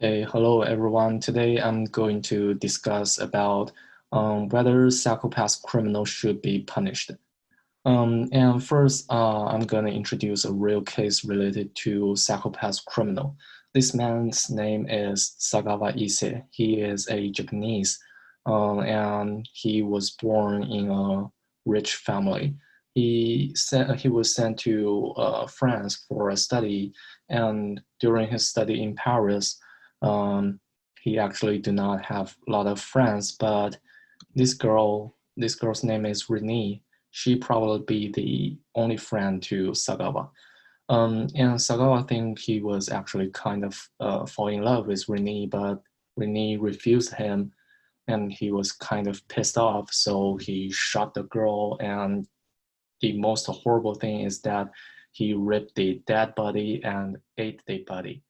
Hey, hello everyone. Today I'm going to discuss about whether psychopath criminals should be punished. And first, I'm going to introduce a real case related to psychopath criminal. This man's name is Sagawa Ise. He is a Japanese, and he was born in a rich family. He was sent to France for a study, and during his study in Paris, um, he actually do not have a lot of friends. But this girl's name is Renee. She probably be the only friend to Sagawa. And Sagawa think he was actually kind of fall in love with Renee, but Renee refused him, and he was kind of pissed off. So he shot the girl, and the most horrible thing is that he ripped the dead body and ate the body.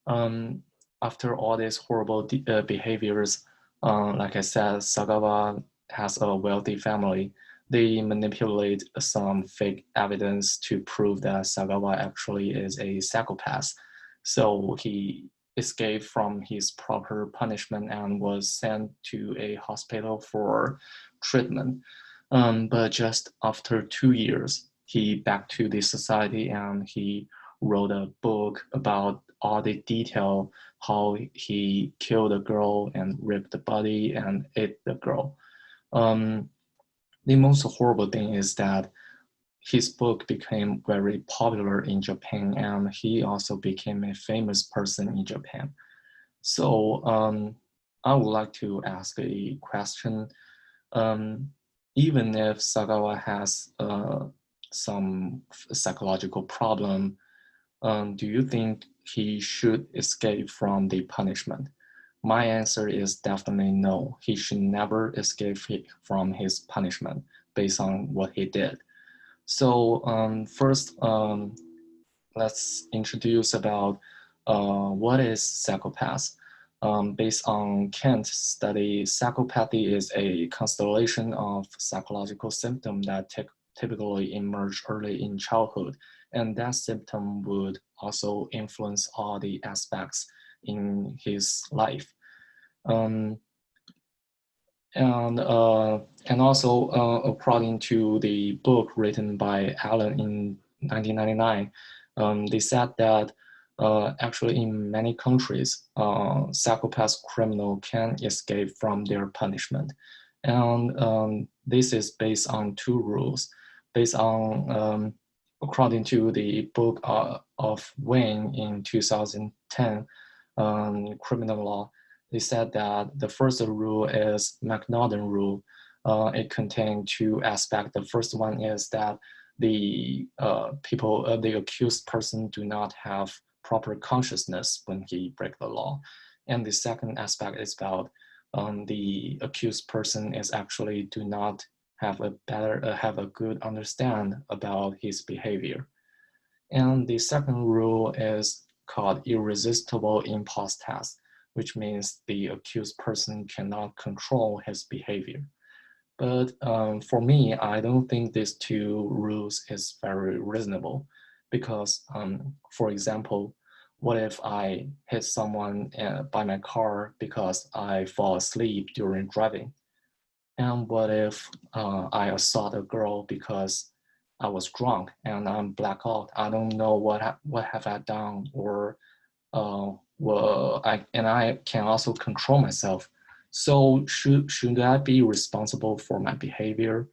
Um, After all these horrible behaviors, like I said, Sagawa has a wealthy family. They manipulate some fake evidence to prove that Sagawa actually is a psychopath. So he escaped from his proper punishment and was sent to a hospital for treatment. But just after 2 years, he back to the society and he wrote a book about all the detail how he killed a girl and ripped the body and ate the girl. Um, the most horrible thing is that his book became very popular in Japan, and he also became a famous person in Japan. So I would like to ask a question. Um, Even if Sagawa has some psychological problem, do you think he should escape from the punishment? My answer is definitely no. He should never escape from his punishment based on what he did. So first, let's introduce about what is psychopath. Based on Kant's study, psychopathy is a constellation of psychological symptoms that typically emerge early in childhood, and that symptom would also influence all the aspects in his life. Um, and also, according to the book written by Haolin in 1999, they said that actually in many countries, psychopath criminal can escape from their punishment. And this is based on two rules. Based on, according to the book of Wayne in 2010, criminal law, they said that the first rule is McNaughton rule. It contains two aspects. The first one is that the the accused person do not have proper consciousness when he break the law. And the second aspect is about the accused person is actually do not have have a good understand about his behavior. And the second rule is called irresistible impulse test, which means the accused person cannot control his behavior. But for me, I don't think these two rules is very reasonable because, for example, what if I hit someone by my car because I fall asleep during driving? And what if I assault a girl because I was drunk and I'm blackout? I don't know what have I done, or I can also control myself. So should I be responsible for my behavior?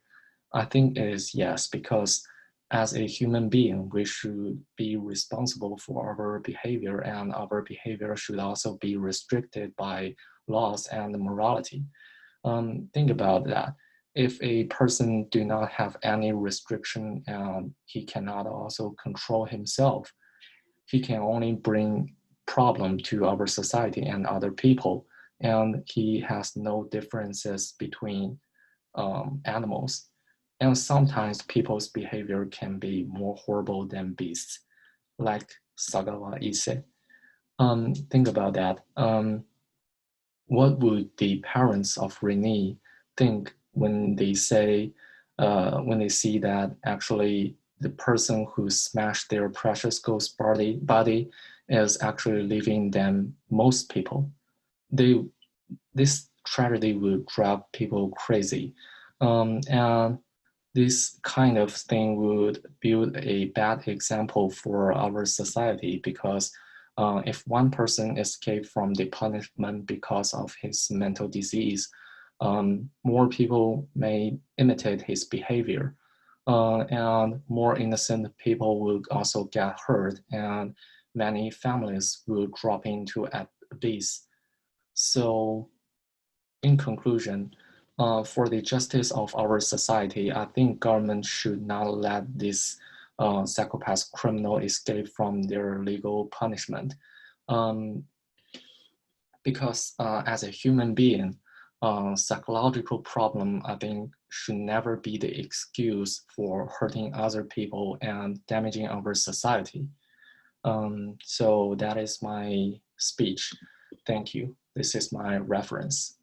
I think it is yes, because as a human being, we should be responsible for our behavior, and our behavior should also be restricted by laws and morality. Think about that. If a person do not have any restriction and he cannot also control himself, he can only bring problem to our society and other people, and he has no differences between animals. And sometimes people's behavior can be more horrible than beasts, like Sagawa Ise. Think about that. What would the parents of Renee think when they say, when they see that actually the person who smashed their precious ghost body is actually leaving them most people. This tragedy will drive people crazy. And this kind of thing would build a bad example for our society because if one person escaped from the punishment because of his mental disease, more people may imitate his behavior. And more innocent people will also get hurt, and many families will drop into abyss. So, in conclusion, for the justice of our society, I think government should not let this psychopath criminal escape from their legal punishment. Um, because as a human being, psychological problem, I think, should never be the excuse for hurting other people and damaging our society. So that is my speech. Thank you. This is my reference.